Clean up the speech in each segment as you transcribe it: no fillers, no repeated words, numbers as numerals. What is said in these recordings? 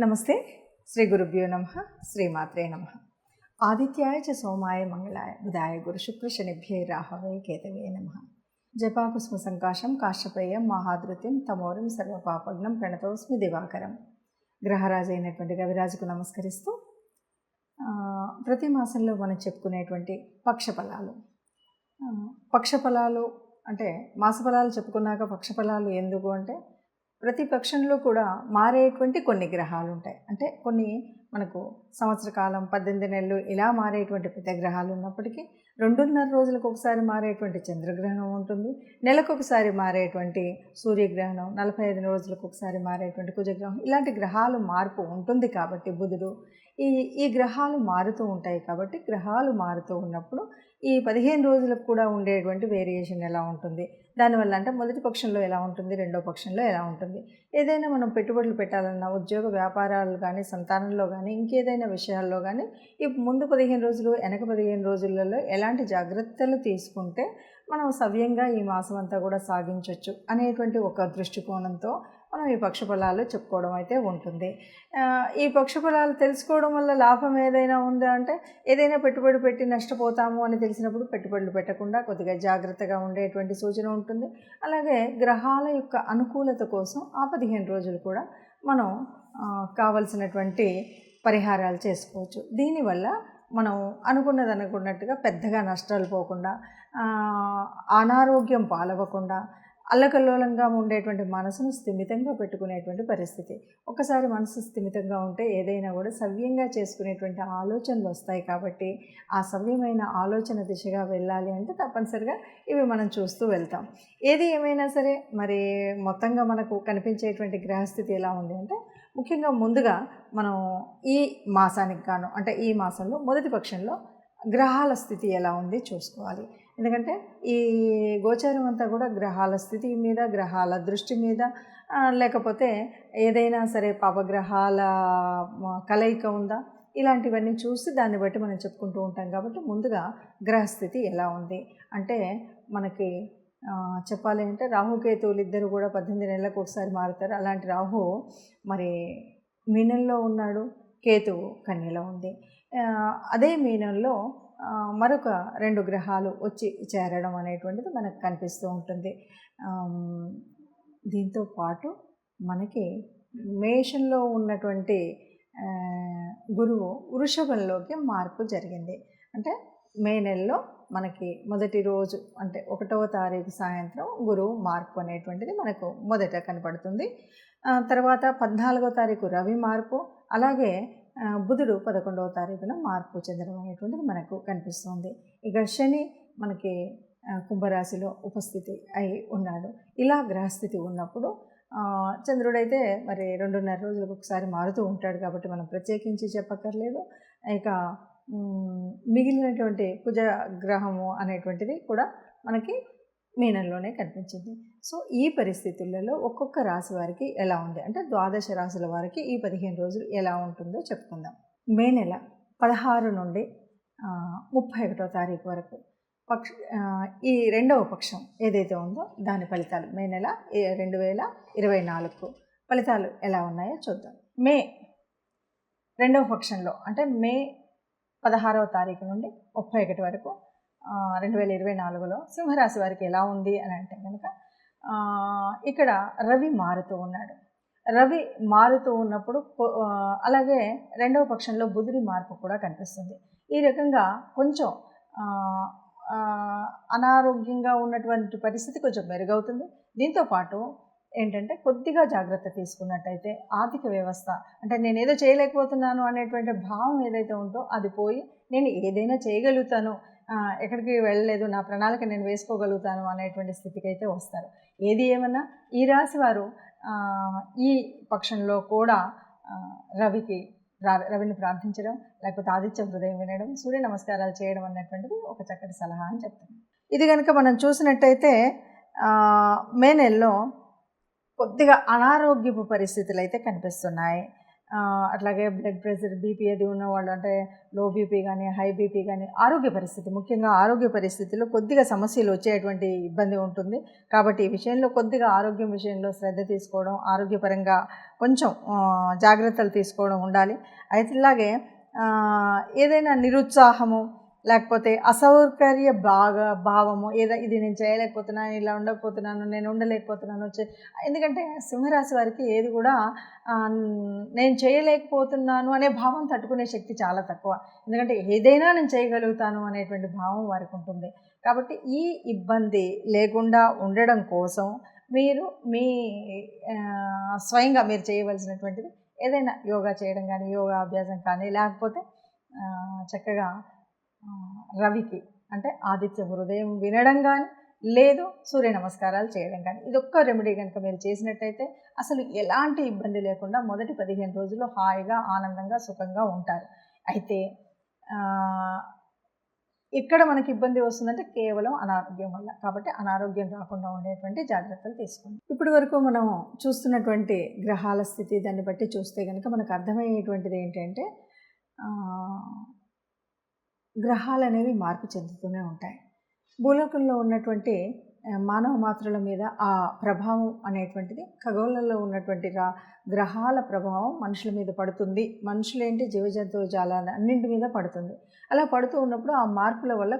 నమస్తే. శ్రీ గురుభ్యో నమః. శ్రీమాత్రే నమః. ఆదిత్యాయ చ సోమాయ మంగళాయ బుధాయ గురు శుక్ర శనిభ్యై రాహవే కేతవే నమః. జపాకుస్మ సంకాశం కాశ్యపేయం మహాధృత్యం తమోరం సర్వపాపగ్నం ప్రణతోస్మి దివాకరం. గ్రహరాజు అయినటువంటి రవిరాజుకు నమస్కరిస్తూ ప్రతి మాసంలో మనం చెప్పుకునేటువంటి పక్షఫలాలు. పక్షఫలాలు అంటే మాసఫలాలు చెప్పుకున్నాక పక్షఫలాలు ఎందుకు అంటే, ప్రతి పక్షంలో కూడా మారేటువంటి కొన్ని గ్రహాలు ఉంటాయి. అంటే కొన్ని మనకు సంవత్సర కాలం 18 నెలలు ఇలా మారేటువంటి పెద్ద గ్రహాలు ఉన్నప్పటికీ 2.5 రోజులకు ఒకసారి మారేటువంటి చంద్రగ్రహణం ఉంటుంది. నెలకొకసారి మారేటువంటి సూర్యగ్రహణం, 45 రోజులకు ఒకసారి మారేటువంటి కుజగ్రహం, ఇలాంటి గ్రహాలు మార్పు ఉంటుంది. కాబట్టి బుధుడు ఈ గ్రహాలు మారుతూ ఉంటాయి. కాబట్టి గ్రహాలు మారుతూ ఉన్నప్పుడు ఈ 15 రోజులకు కూడా ఉండేటువంటి వేరియేషన్ ఎలా ఉంటుంది, దానివల్ల అంటే మొదటి పక్షంలో ఎలా ఉంటుంది, రెండో పక్షంలో ఎలా ఉంటుంది, ఏదైనా మనం పెట్టుబడులు పెట్టాలన్నా, ఉద్యోగ వ్యాపారాలు కానీ, సంతానంలో కానీ, ఇంకేదైనా విషయాల్లో కానీ ఈ ముందు 15 రోజులు వెనక 15 రోజులలో ఎలాంటి జాగ్రత్తలు తీసుకుంటే మనం సవ్యంగా ఈ మాసం అంతా కూడా సాగించవచ్చు అనేటువంటి ఒక దృష్టికోణంతో మనం ఈ పక్షఫలాలు చెప్పుకోవడం అయితే ఉంటుంది. ఈ పక్షఫలాలు తెలుసుకోవడం వల్ల లాభం ఏదైనా ఉందా అంటే, ఏదైనా పెట్టుబడి పెట్టి నష్టపోతాము అని తెలిసినప్పుడు పెట్టుబడులు పెట్టకుండా కొద్దిగా జాగ్రత్తగా ఉండేటువంటి సూచన ఉంటుంది. అలాగే గ్రహాల యొక్క అనుకూలత కోసం ఆ 15 రోజులు కూడా మనం కావలసినటువంటి పరిహారాలు చేసుకోవచ్చు. దీనివల్ల మనం అనుకున్నట్టుగా పెద్దగా నష్టాలు పోకుండా, అనారోగ్యం పాలవ్వకుండా, అల్లకల్లోలంగా ఉండేటువంటి మనసును స్థిమితంగా పెట్టుకునేటువంటి పరిస్థితి. ఒకసారి మనసు స్థిమితంగా ఉంటే ఏదైనా కూడా సవ్యంగా చేసుకునేటువంటి ఆలోచనలు వస్తాయి. కాబట్టి ఆ సవ్యమైన ఆలోచన దిశగా వెళ్ళాలి అంటే తప్పనిసరిగా ఇవి మనం చూస్తూ వెళ్తాం. ఏది ఏమైనా సరే మరి మొత్తంగా మనకు కనిపించేటువంటి గ్రహస్థితి ఎలా ఉంది అంటే, ముఖ్యంగా ముందుగా మనం ఈ మాసానికి గాను అంటే ఈ మాసంలో మొదటి పక్షంలో గ్రహాల స్థితి ఎలా ఉంది చూసుకోవాలి. ఎందుకంటే ఈ గోచారం అంతా కూడా గ్రహాల స్థితి మీద, గ్రహాల దృష్టి మీద, లేకపోతే ఏదైనా సరే పాపగ్రహాల కలయిక ఉందా, ఇలాంటివన్నీ చూసి దాన్ని బట్టి మనం చెప్పుకుంటూ ఉంటాం. కాబట్టి ముందుగా గ్రహస్థితి ఎలా ఉంది అంటే, మనకి చెప్పాలి అంటే రాహుకేతువులు ఇద్దరు కూడా 18 నెలలకు ఒకసారి మారుతారు. అలాంటి రాహు మరి మీనంలో ఉన్నాడు, కేతువు కన్యలో ఉంది. అదే మీనంలో మరొక 2 గ్రహాలు వచ్చి చేరడం అనేటువంటిది మనకు కనిపిస్తూ ఉంటుంది. దీంతో పాటు మనకి మేషంలో ఉన్నటువంటి గురువు వృషభంలోకి మార్పు జరిగింది. అంటే మే నెలలో మనకి మొదటి రోజు అంటే 1వ తారీఖు సాయంత్రం గురువు మార్పు అనేటువంటిది మనకు మొదట కనపడుతుంది. తర్వాత 14వ తారీఖు రవి మార్పు, అలాగే బుధుడు 11వ తారీఖున మార్పు చెందడం అనేటువంటిది మనకు కనిపిస్తుంది. ఇక శని మనకి కుంభరాశిలో ఉపస్థితి అయి ఉన్నాడు. ఇలా గ్రహస్థితి ఉన్నప్పుడు చంద్రుడైతే మరి 2.5 రోజులకు ఒకసారి మారుతూ ఉంటాడు. కాబట్టి మనం ప్రత్యేకించి చెప్పక్కర్లేదు. ఇక మిగిలినటువంటి కుజ గ్రహము అనేటువంటిది కూడా మనకి మీనంలోనే కనిపించింది. సో ఈ పరిస్థితులలో ఒక్కొక్క రాశి వారికి ఎలా ఉంది అంటే, ద్వాదశ రాశుల వారికి ఈ 15 రోజులు ఎలా ఉంటుందో చెప్పుకుందాం. మే నెల 16 నుండి 31వ తారీఖు వరకు ఈ రెండవ పక్షం ఏదైతే ఉందో దాని ఫలితాలు మే నెల 2024 ఫలితాలు ఎలా ఉన్నాయో చూద్దాం. మే రెండవ పక్షంలో అంటే మే 16వ తారీఖు నుండి 31 వరకు 2024లో సింహరాశి వారికి ఎలా ఉంది అని అంటే కనుక, ఇక్కడ రవి మారుతూ ఉన్నాడు. రవి మారుతూ ఉన్నప్పుడు అలాగే రెండవ పక్షంలో బుధుడి మార్పు కూడా కనిపిస్తుంది. ఈ రకంగా కొంచెం అనారోగ్యంగా ఉన్నటువంటి పరిస్థితి కొంచెం మెరుగవుతుంది. దీంతోపాటు ఏంటంటే, కొద్దిగా జాగ్రత్త తీసుకున్నట్టయితే ఆర్థిక వ్యవస్థ అంటే నేనేదో చేయలేకపోతున్నాను అనేటువంటి భావం ఏదైతే ఉందో అది పోయి, నేను ఏదైనా చేయగలుగుతాను, ఎక్కడికి వెళ్ళలేదు, నా ప్రణాళిక నేను వేసుకోగలుగుతాను అనేటువంటి స్థితికి అయితే వస్తారు. ఏది ఏమన్నా ఈ రాశి వారు ఈ పక్షంలో కూడా రవిని ప్రార్థించడం, లేకపోతే ఆదిత్య హృదయం వినడం, సూర్య నమస్కారాలు చేయడం అనేటువంటిది ఒక చక్కటి సలహా అని చెప్తాను. ఇది కనుక మనం చూసినట్టయితే మే నెలలో కొద్దిగా అనారోగ్యపు పరిస్థితులు అయితే కనిపిస్తున్నాయి. అట్లాగే బ్లడ్ ప్రెషర్, బీపీ అది ఉన్నవాళ్ళు, అంటే లో బీపీ కానీ, హై బీపీ కానీ, ఆరోగ్య పరిస్థితి, ముఖ్యంగా ఆరోగ్య పరిస్థితిలో కొద్దిగా సమస్యలు వచ్చేటువంటి ఇబ్బంది ఉంటుంది. కాబట్టి ఈ విషయంలో కొద్దిగా ఆరోగ్యం విషయంలో శ్రద్ధ తీసుకోవడం, ఆరోగ్యపరంగా కొంచెం జాగ్రత్తలు తీసుకోవడం ఉండాలి. అయితే ఇలాగే ఏదైనా నిరుత్సాహము, లేకపోతే అసౌకర్య భావము, ఇది నేను చేయలేకపోతున్నాను, ఇలా ఉండకపోతున్నాను, నేను ఉండలేకపోతున్నాను ఎందుకంటే సింహరాశి వారికి ఏది కూడా నేను చేయలేకపోతున్నాను అనే భావం తట్టుకునే శక్తి చాలా తక్కువ. ఎందుకంటే ఏదైనా నేను చేయగలుగుతాను అనేటువంటి భావం వారికి ఉంటుంది. కాబట్టి ఈ ఇబ్బంది లేకుండా ఉండడం కోసం మీరు మీ స్వయంగా మీరు చేయవలసినటువంటిది ఏదైనా యోగా చేయడం కానీ, యోగా అభ్యాసం కానీ, లేకపోతే చక్కగా రవికి, అంటే ఆదిత్య హృదయం వినడం కానీ, లేదు సూర్య నమస్కారాలు చేయడం కానీ, ఇదొక్క రెమెడీ కనుక మీరు చేసినట్టయితే అసలు ఎలాంటి ఇబ్బంది లేకుండా మొదటి 15 రోజుల్లో హాయిగా, ఆనందంగా, సుఖంగా ఉంటారు. అయితే ఇక్కడ మనకి ఇబ్బంది వస్తుందంటే కేవలం అనారోగ్యం వల్ల. కాబట్టి అనారోగ్యం రాకుండా ఉండేటువంటి జాగ్రత్తలు తీసుకోండి. ఇప్పటి వరకు మనం చూస్తున్నటువంటి గ్రహాల స్థితి దాన్ని బట్టి చూస్తే కనుక మనకు అర్థమయ్యేటువంటిది ఏంటంటే గ్రహాలు అనేవి మార్పు చెందుతూనే ఉంటాయి. భూలోకంలో ఉన్నటువంటి మానవ మాత్రుల మీద ఆ ప్రభావం అనేటువంటిది ఖగోళంలో ఉన్నటువంటి గ్రహాల ప్రభావం మనుషుల మీద పడుతుంది. మనుషులేంటి, జీవజంతువు జాలాలు అన్నింటి మీద పడుతుంది. అలా పడుతూ ఉన్నప్పుడు ఆ మార్పుల వల్ల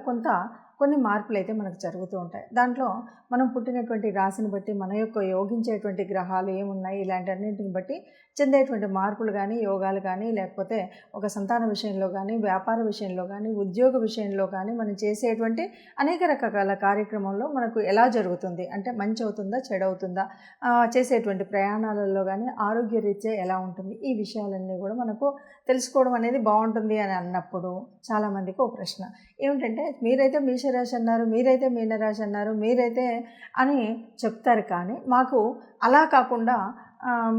కొన్ని మార్పులు అయితే మనకు జరుగుతూ ఉంటాయి. దాంట్లో మనం పుట్టినటువంటి రాశిని బట్టి, మన యొక్క యోగించేటువంటి గ్రహాలు ఏమున్నాయి, ఇలాంటి అన్నింటిని బట్టి చెందేటువంటి మార్పులు కానీ, యోగాలు కానీ, లేకపోతే ఒక సంతాన విషయంలో కానీ, వ్యాపార విషయంలో కానీ, ఉద్యోగ విషయంలో కానీ, మనం చేసేటువంటి అనేక రకాల కార్యక్రమంలో మనకు ఎలా జరుగుతుంది, అంటే మంచి అవుతుందా, చెడు అవుతుందా, చేసేటువంటి ప్రయాణాలలో కానీ ఆరోగ్యరీత్యా ఎలా ఉంటుంది, ఈ విషయాలన్నీ కూడా మనకు తెలుసుకోవడం అనేది బాగుంటుంది అని అన్నప్పుడు చాలామందికి ఒక ప్రశ్న ఏమిటంటే, మీరైతే మేషరాశి అన్నారు, మీరైతే మీనరాశి అన్నారు, మీరైతే అని చెప్తారు, కానీ మాకు అలా కాకుండా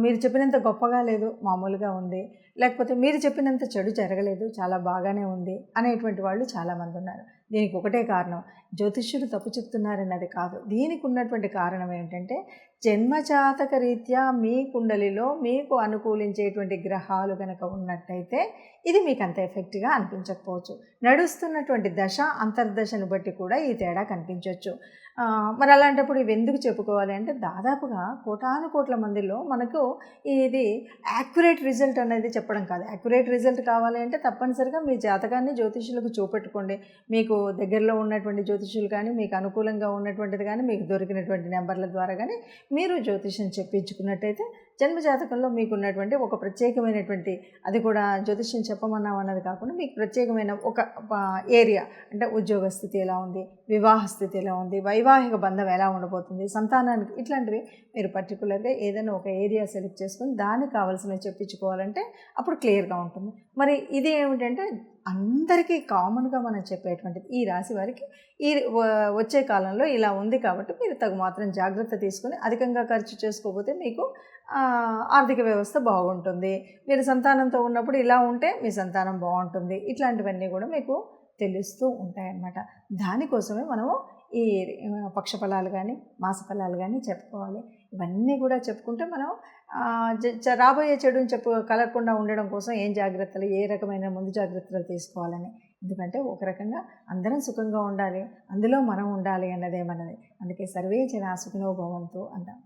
మీరు చెప్పినంత గొప్పగా లేదు, మామూలుగా ఉంది, లేకపోతే మీరు చెప్పినంత చెడు జరగలేదు, చాలా బాగానే ఉంది అనేటువంటి వాళ్ళు చాలామంది ఉన్నారు. దీనికి ఒకటే కారణం, జ్యోతిష్యులు తప్పు చెప్తున్నారన్నది కాదు. దీనికి ఉన్నటువంటి కారణం ఏంటంటే, జన్మజాతక రీత్యా మీ కుండలిలో మీకు అనుకూలించేటువంటి గ్రహాలు కనుక ఉన్నట్టయితే ఇది మీకు అంత ఎఫెక్ట్గా అనిపించకపోవచ్చు. నడుస్తున్నటువంటి దశ, అంతర్దశను బట్టి కూడా ఈ తేడా కనిపించవచ్చు. మరి అలాంటప్పుడు ఇవి ఎందుకు చెప్పుకోవాలి అంటే, దాదాపుగా కోటాను కోట్ల మందిలో మనకు ఇది యాక్యురేట్ రిజల్ట్ అనేది చెప్పడం కాదు. యాక్యురేట్ రిజల్ట్ కావాలి అంటే తప్పనిసరిగా మీ జాతకాన్ని జ్యోతిష్యులకు చూపెట్టుకోండి. మీకు దగ్గరలో ఉన్నటువంటి జ్యోతిష్యులు కానీ, మీకు అనుకూలంగా ఉన్నటువంటిది కానీ, మీకు దొరికినటువంటి నెంబర్ల ద్వారా కానీ మీరు జ్యోతిష్యం చెప్పించుకున్నట్టయితే జన్మజాతకంలో మీకు ఉన్నటువంటి ఒక ప్రత్యేకమైనటువంటి, అది కూడా జ్యోతిష్యం చెప్పమన్నాం అన్నది కాకుండా మీకు ప్రత్యేకమైన ఒక ఏరియా, అంటే ఉద్యోగ స్థితి ఎలా ఉంది, వివాహ స్థితి ఎలా ఉంది, వైవాహిక బంధం ఎలా ఉండబోతుంది, సంతానానికి, ఇట్లాంటివి మీరు పర్టికులర్గా ఏదైనా ఒక ఏరియా సెలెక్ట్ చేసుకొని దానికి కావాల్సినవి చెప్పించుకోవాలంటే అప్పుడు క్లియర్గా ఉంటుంది. మరి ఇది ఏమిటంటే అందరికీ కామన్గా మనం చెప్పేటువంటిది, ఈ రాశి వారికి ఈ వచ్చే కాలంలో ఇలా ఉంది కాబట్టి మీరు తగు మాత్రం జాగ్రత్త తీసుకొని అధికంగా ఖర్చు చేసుకోకపోతే మీకు ఆర్థిక వ్యవస్థ బాగుంటుంది. మీరు సంతానంతో ఉన్నప్పుడు ఇలా ఉంటే మీ సంతానం బాగుంటుంది. ఇట్లాంటివన్నీ కూడా మీకు తెలుస్తూ ఉంటాయన్నమాట. దానికోసమే మనము ఈ పక్షఫలాలు కానీ, మాసఫలాలు కానీ చెప్పుకోవాలి. ఇవన్నీ కూడా చెప్పుకుంటే మనం రాబోయే చెడుని కలగకుండా ఉండడం కోసం ఏం జాగ్రత్తలు, ఏ రకమైన ముందు జాగ్రత్తలు తీసుకోవాలని. ఎందుకంటే ఒక రకంగా అందరం సుఖంగా ఉండాలి, అందులో మనం ఉండాలి అన్నదే మనది. అందుకే సర్వే జనా సుఖినో భవంతు అంటాం.